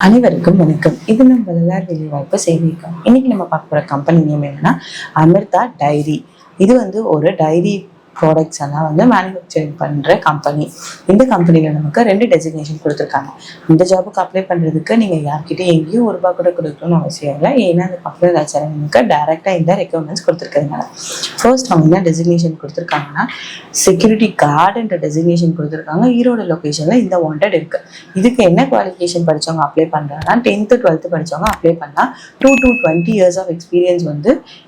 அனைவருக்கும் வணக்கம். இது நம்ம வள்ளலார் வேலைவாய்ப்பு செய்திருக்கோம். இன்னைக்கு நம்ம பார்க்க போற கம்பெனி நேம் என்னன்னா அமிர்தா டைரி. இது ஒரு டைரி ப்ராடக்ட்ஸ் எல்லாம் மேனுஃபேக்சரிங் பண்ற கம்பெனி. இந்த கம்பெனில நமக்கு 2 டெசிக்னேஷன் கொடுத்துருக்காங்க. இந்த ஜாபுக்கு அப்ளை பண்றதுக்கு நீங்க யார்கிட்ட எங்கேயும் ₹1 கூட கொடுக்கணும்னு அவசியம் இல்லை. ஏன்னா அந்த கம்பெனி நமக்கு டைரக்டா இந்த ரெக்யர்மெண்ட்ஸ் கொடுத்துருக்காங்க. ஃபர்ஸ்ட் அவங்க என்ன டெசிக்னேஷன் கொடுத்துருக்காங்கன்னா செக்யூரிட்டி கார்டு என்ற டெசிக்னேஷன் கொடுத்துருக்காங்க. ஈரோடு லொகேஷன்ல இந்த வாண்டட் இருக்கு. இதுக்கு என்ன குவாலிஃபிகேஷன் படிச்சவங்க அப்ளை பண்றாங்கன்னா 10th 12th படிச்சவங்க அப்ளை பண்ணா 2 to 20 years ஆஃப் எக்ஸ்பீரியன்ஸ்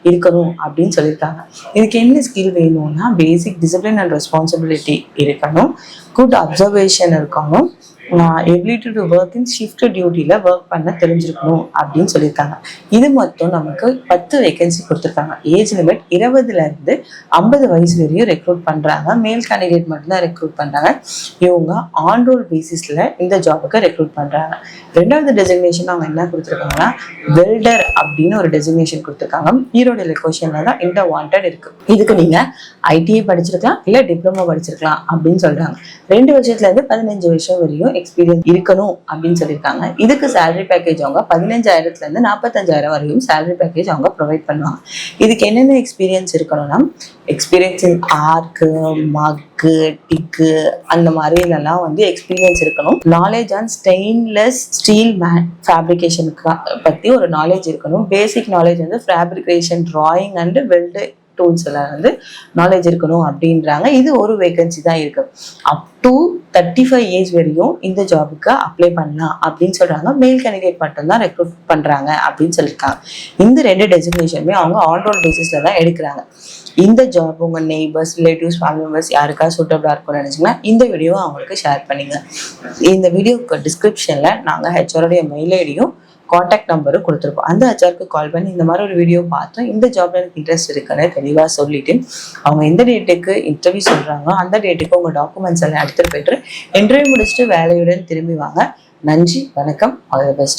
இருக்கணும் அப்படின்னு சொல்லியிருக்காங்க. இதுக்கு என்ன ஸ்கில் வேணும்னா பேசிக் டிசிப்ளின் அண்ட் ரெஸ்பான்சிபிலிட்டி இருக்கணும், குட் அப்சர்வேஷன் இருக்கணும், ability to work in shift டியூட்டியில் ஒர்க் பண்ண தெரிஞ்சிருக்கணும் அப்படின்னு சொல்லியிருக்காங்க. இது மொத்தம் நமக்கு 10 வேகன்சி கொடுத்துருக்காங்க. ஏஜ் லிமிட் 20 50 வயசு வரையும் ரெக்ரூட் பண்ணுறாங்க. மேல் கேண்டிடேட் மட்டும்தான் ரெக்ரூட் பண்ணுறாங்க. இவங்க ஆன் ரோல் பேசிஸில் இந்த ஜாபுக்கு ரெக்ரூட் பண்ணுறாங்க. 2வது டெசிக்னேஷன் அவங்க என்ன கொடுத்துருக்காங்கன்னா வெல்டர் அப்படின்னு ஒரு டெசிக்னேஷன் கொடுத்துருக்காங்க. ஈரோடு லொகேஷனில் தான் இந்த வாண்டட் இருக்கு. இதுக்கு நீங்கள் ஐடிஐ படிச்சிருக்கலாம், இல்லை டிப்ளமோ படிச்சிருக்கலாம் அப்படின்னு சொல்கிறாங்க. 2 வருஷத்துலேருந்து 15 வருஷம் வரையும் எக்ஸ்பீரியன்ஸ் இருக்கணும் அப்படின்னு சொல்லியிருக்காங்க. இதுக்கு சேலரி பேக்கேஜ் அவங்க 15,000 45,000 வரையும் சேலரி பேக்கேஜ் அவங்க ப்ரொவைட் பண்ணுவாங்க. இதுக்கு என்னென்ன எக்ஸ்பீரியன்ஸ் இருக்கணும்னா எக்ஸ்பீரியன்ஸ் இன் ஆர்க்கு, மக்கு, டிக்கு அந்த மாதிரி இதெல்லாம் எக்ஸ்பீரியன்ஸ் இருக்கணும். நாலேஜ் ஆன் ஸ்டெயின்லெஸ் ஸ்டீல் ஃபேப்ரிகேஷனுக்கு பற்றி ஒரு நாலேஜ் இருக்கணும். Basic knowledge fabrication, drawing and weld tools எல்லாம் நாலேஜ் இருக்கணும் அப்படின்றாங்க. இது ஒரு வேகன்சி தான் இருக்கு. அப் டு 35 ஏஜ் வரையும் இந்த ஜாபுக்கு அப்ளை பண்ணலாம் அப்படின்னு சொல்றாங்க. மேல் கேண்டிடேட் மட்டும்தான் ரெக்ரூட் பண்றாங்க அப்படின்னு சொல்லியிருக்காங்க. இந்த 2 டெசிக்னேஷனுமே அவங்க ஆன் ரோல் பேசிஸ்ல தான் எடுக்கிறாங்க. இந்த ஜாப் உங்க நெய்பர்ஸ், ரிலேட்டிவ்ஸ், ஃபேமிலி மெம்பர்ஸ் யாருக்காவது சூட்டபிளா இருக்கும்னு நினைச்சீங்கன்னா இந்த வீடியோவை அவங்களுக்கு ஷேர் பண்ணுங்க. இந்த வீடியோக்கு டிஸ்கிரிப்ஷன்ல நாங்க ஹெச்ஆருடைய மெயில் ஐடியும் கான்டாக்ட் நம்பரும் கொடுத்துருப்போம். அந்த ஹெச்ஆருக்கு கால் பண்ணி இந்த மாதிரி ஒரு வீடியோ பார்த்தோம், இந்த ஜாப்ல எனக்கு இன்ட்ரெஸ்ட் இருக்குன்னு தெளிவாக சொல்லிட்டு அவங்க எந்த டேட்டுக்கு இன்டர்வியூ சொல்றாங்க அந்த டேட்டுக்கு உங்க டாக்குமெண்ட்ஸ் எல்லாம் எடுத்துட்டு போயிட்டு இன்டர்வியூ முடிச்சுட்டு வேலையுடன் திரும்பி வாங்க. நன்றி, வணக்கம், ஆல் தி பெஸ்ட்.